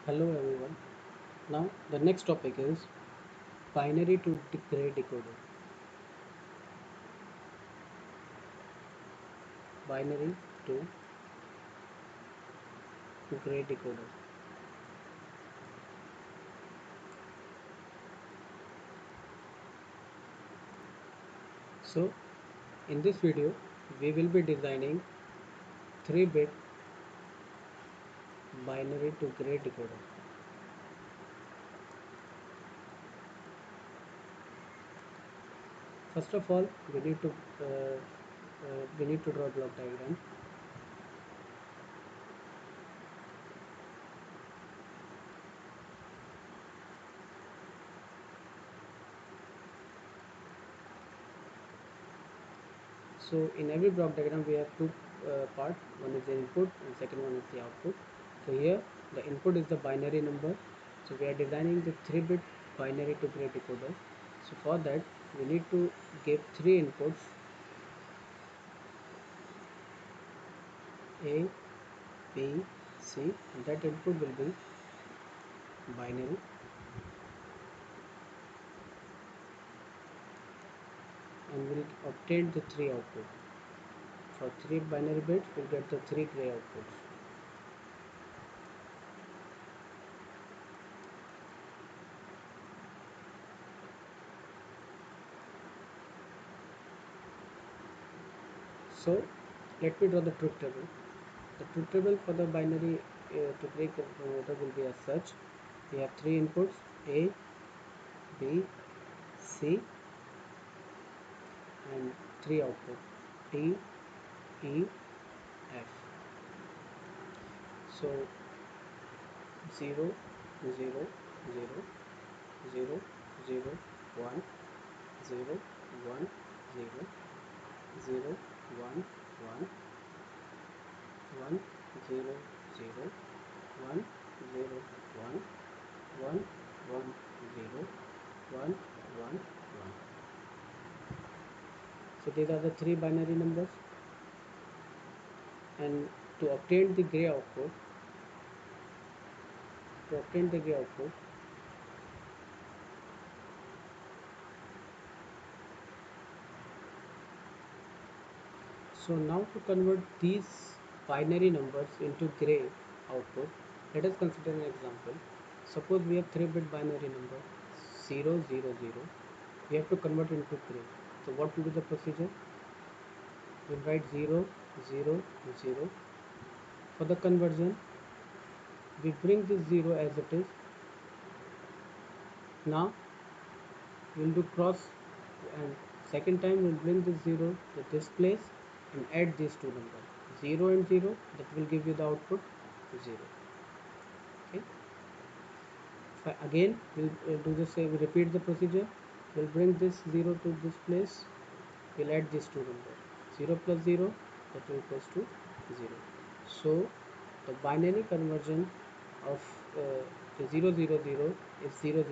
Hello everyone. Now the next topic is binary to gray decoder. Binary to gray decoder. So in this video we will be designing 3-bit binary to gray decoder. First of all we need to draw a block diagram. So in every block diagram we have two parts. One is the input and second one is the output. So here the input is the binary number. So we are designing the 3-bit binary to gray decoder. So for that we need to give three inputs A, B, C, and that input will be binary, and we'll obtain the three output. For three binary bits we'll get the three gray outputs. So let me draw the truth table. The truth table for the binary to gray converter will be as such. We have three inputs A, B, C, and three output D, E, F. So 0, 0, 0, 0, 0, 1, 0, 1, 0, 0, 1, 1, 1, 0, 0, 1, 0, 1, 1, 1, 0, 1, 1, 1. So these are the three binary numbers, and to obtain the gray output, to obtain the gray output, so now to convert these binary numbers into gray output, let us consider an example. Suppose we have 3-bit binary number 0, 0, 0. We have to convert into gray. So what will be the procedure? We'll write 0, 0, 0. For the conversion, we bring this 0 as it is. Now we'll do cross, and second time we'll bring this 0 to this place and add these two numbers 0 and 0. That will give you the output 0. Okay. Again we'll do the same, repeat the procedure. We'll bring this 0 to this place. We'll add these two numbers 0 plus 0, that will equals to 0. So the binary conversion of the 000 is 000.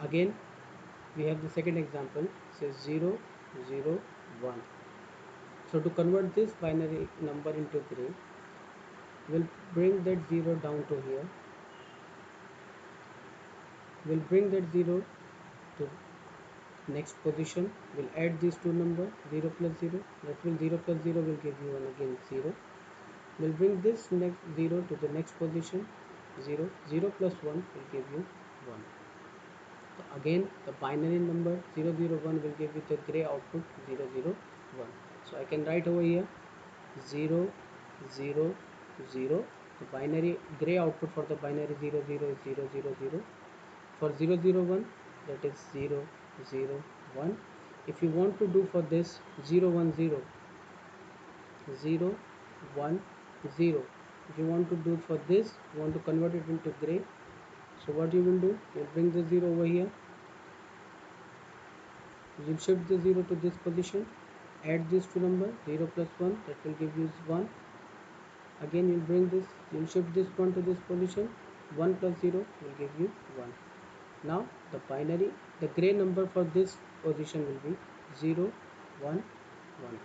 Again we have the second example, says 0, 0, 1. So to convert this binary number into gray, we'll bring that 0 down to here. We'll bring that 0 to next position. We'll add these two numbers 0 plus 0. That will 0 plus 0 will give you again 0. We'll bring this next 0 to the next position 0. 0 plus 1 will give you 1. So again the binary number 001 will give you the gray output 001. So I can write over here 0, 0, 0. The binary gray output for the binary 00 is 000. For 001, that is 001. If you want to do for this 010, 010, if you want to do for this, you want to convert it into gray. So what you will do, you will bring the 0 over here. You will shift the 0 to this position. Add these two numbers 0 plus 1, that will give you 1. Again you will bring this, you will shift this 1 to this position. 1 plus 0 will give you 1. Now the binary, the gray number for this position will be 0, 1, 1.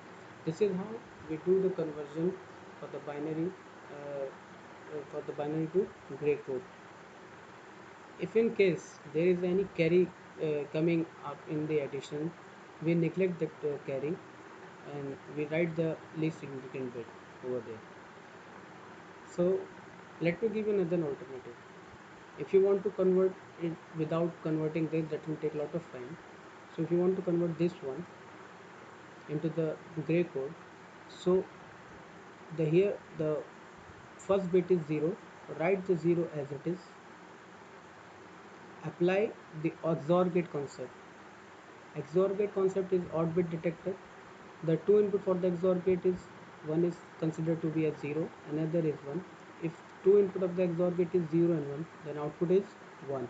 This is how we do the conversion for the binary for the binary to gray code. If in case there is any carry coming up in the addition, we neglect the carry and we write the least significant bit over there. So let me give you another alternative. If you want to convert it without converting this, that will take a lot of time. So if you want to convert this one into the gray code, so the first bit is 0, write the 0 as it is, apply the XOR gate concept. XOR gate concept is odd bit detector. The two input for the XOR gate is one is considered to be as 0, another is 1. If two input of the XOR gate is 0 and 1, then output is 1.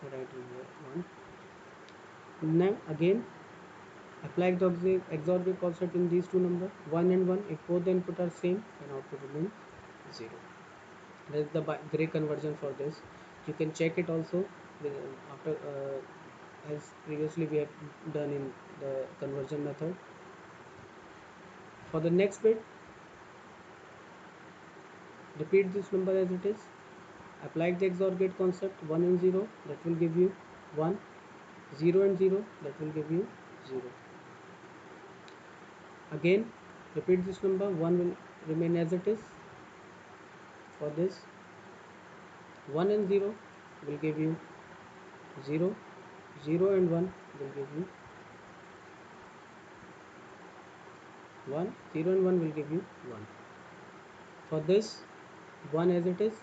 So write in here 1. Now again apply the XOR gate concept in these two numbers 1 and 1. If both the input are same, then output remains 0. That is the gray conversion for this. You can check it also with, after as previously we have done in the conversion method. For the next bit, repeat this number as it is. Apply the XOR gate concept 1 and 0, that will give you 1. 0 and 0, that will give you 0. Again repeat this number, 1 will remain as it is. For this 1 and 0 will give you 0. 0 and 1 will give you 1. 0 and 1 will give you 1. For this 1 as it is,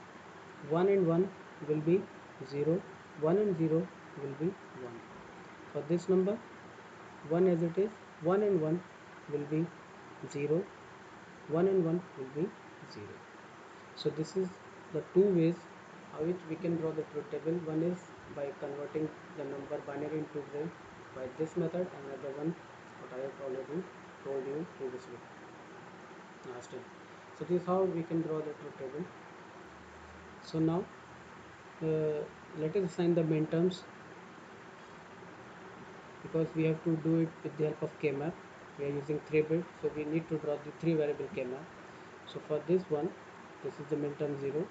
1 and 1 will be 0. 1 and 0 will be 1. For this number 1 as it is, 1 and 1 will be 0. 1 and 1 will be 0. So this is the two ways how which we can draw the truth table. One is by converting the number binary into gray by this method, and another one what I have already told you previously last time. So this is how we can draw the truth table. So now let us assign the main terms, because we have to do it with the help of K-map. We are using 3-bit, so we need to draw the 3 variable K-map. So for this one, this is the minterm 0,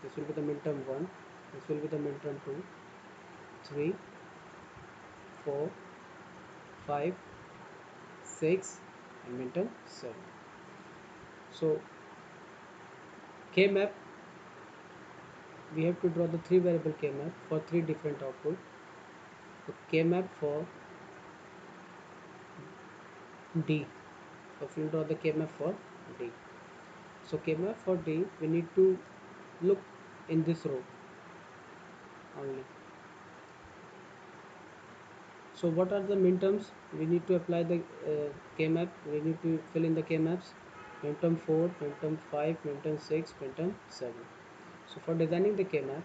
this will be the minterm 1, this will be the minterm 2, 3, 4, 5, 6 and minterm 7. So K-map, we have to draw the 3 variable K-map for 3 different output. So K-map for D, so we will draw the K-map for D. So K-map for D, we need to look in this row only. So what are the minterms? We need to apply the K-map. We need to fill in the K-maps. Minterm 4, minterm 5, minterm 6, minterm 7. So for designing the K-map,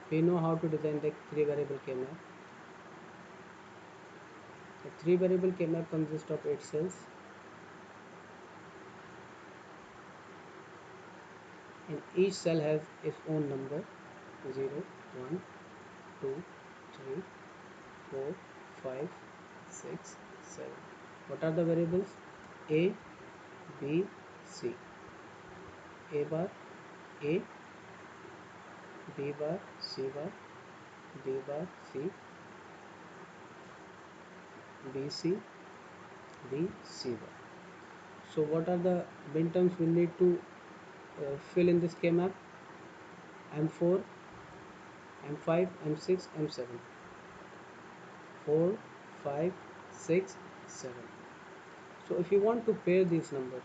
we know how to design the 3 variable K-map. The 3 variable K-map consists of 8 cells, and each cell has its own number 0, 1, 2, 3, 4, 5, 6, 7. What are the variables? A, B, C. A bar, A, B bar, C bar, B bar, C, B, C, B, C bar. So what are the bin terms we need to fill in this K-map? M4, M5, M6, M7. 4, 5, 6, 7. So if you want to pair these numbers,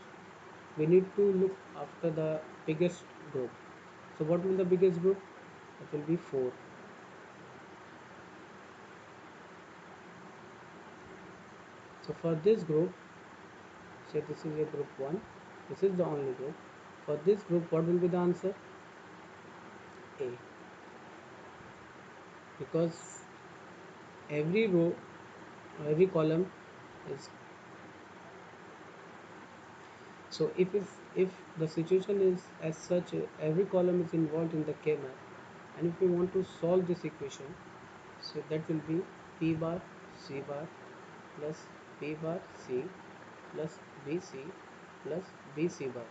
we need to look after the biggest group. So what will the biggest group? It will be 4. So for this group, say this is a group 1, this is the only group. For this group, what will be the answer? A. Because every row, every column is, so if the situation is as such, every column is involved in the K-map, and if we want to solve this equation, so that will be P bar C bar plus P bar C plus BC plus B C bar.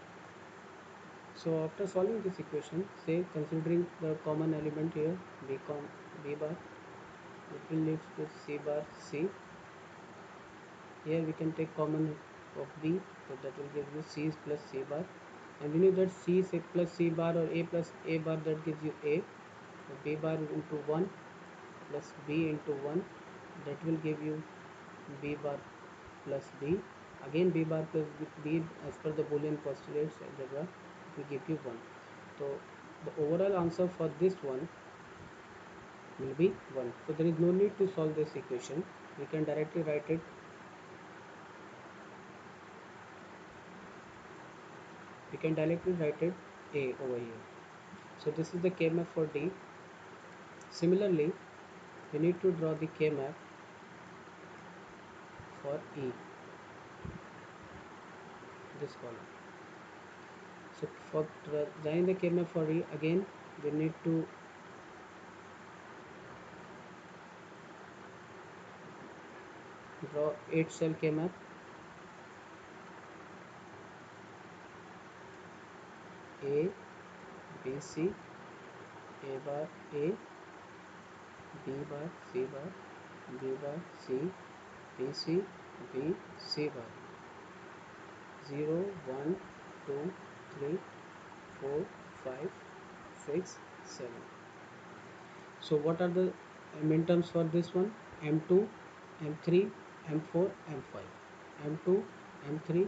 So after solving this equation, say considering the common element here B bar, it will leave with C bar C. Here we can take common of B, so that will give you C plus C bar. And we know that C plus C bar or A plus A bar, that gives you A. So B bar into 1 plus B into 1, that will give you B bar plus B. Again B bar plus B, as per the Boolean postulates algebra, it will give you 1. So the overall answer for this one will be 1. So there is no need to solve this equation. We can directly write it. We can directly write it A over here. So this is the K map for D. Similarly, we need to draw the K map for E, this column. So for drawing the K map for E, again we need to draw 8 cell K map. A, B, C, A bar A, B bar C bar, B bar C, B C, B C bar. 0, 1, 2, 3, 4, 5, 6, 7. So what are the minterms for this one? M2, M3, M4, M5. M2, M3,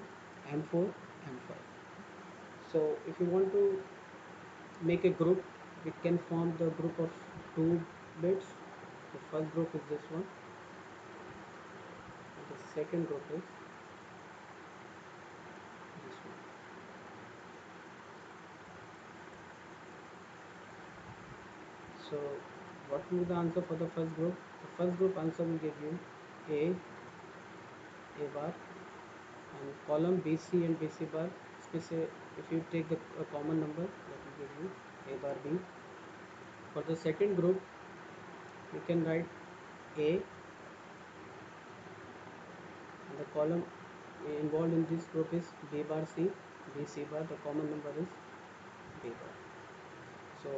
M4, M5. So if you want to make a group, we can form the group of 2 bits. The first group is this one, and the second group is this one. So what will be the answer for the first group? The first group answer will give you A bar, and column BC and BC bar. If you take the common number, that will give you A bar B. For the second group, you can write A, and the column involved in this group is B bar C, B C bar. The common number is B bar. So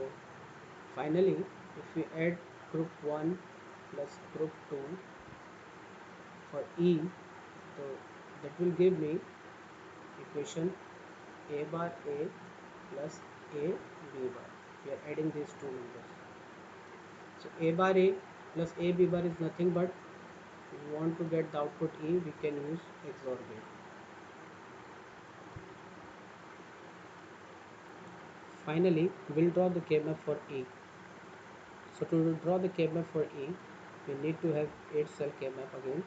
finally, if we add group 1 plus group 2 for E, so that will give me equation A bar A plus A B bar. We are adding these two numbers. So A bar A plus A B bar is nothing but, if we want to get the output E, we can use XOR gate. Finally, we'll draw the K map for E. So to draw the K map for E, we need to have 8 cell K map again.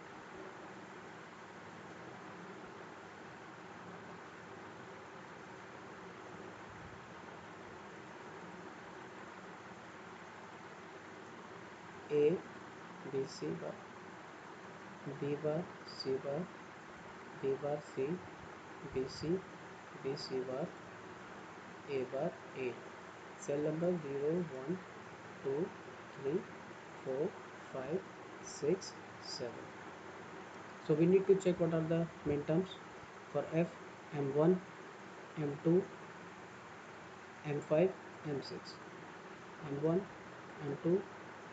A, B, C bar, B bar, C bar, B bar C, B C, B C bar, A bar A. Cell number 0, 1, 2, 3, 4, 5, 6, 7. So we need to check what are the minterms for F, M1, M2, M5, M6. M1, M2,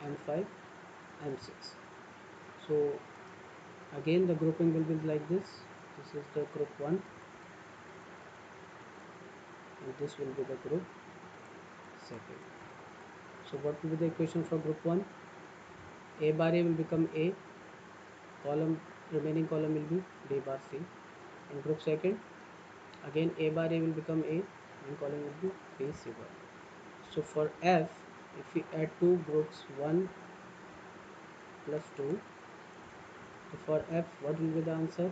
M5, M6. So again the grouping will be like this. This is the group 1 and this will be the group 2nd. So what will be the equation for group 1? A bar A will become A, remaining column will be B bar C. In group 2nd, again A bar A will become A, and column will be B C bar. So for F, if we add two groups 1 plus 2, so for F what will be the answer?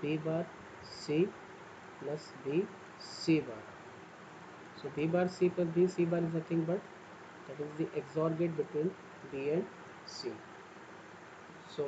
B bar C plus B C bar. So B bar C plus B C bar is nothing but, that is the XOR gate between B and C. So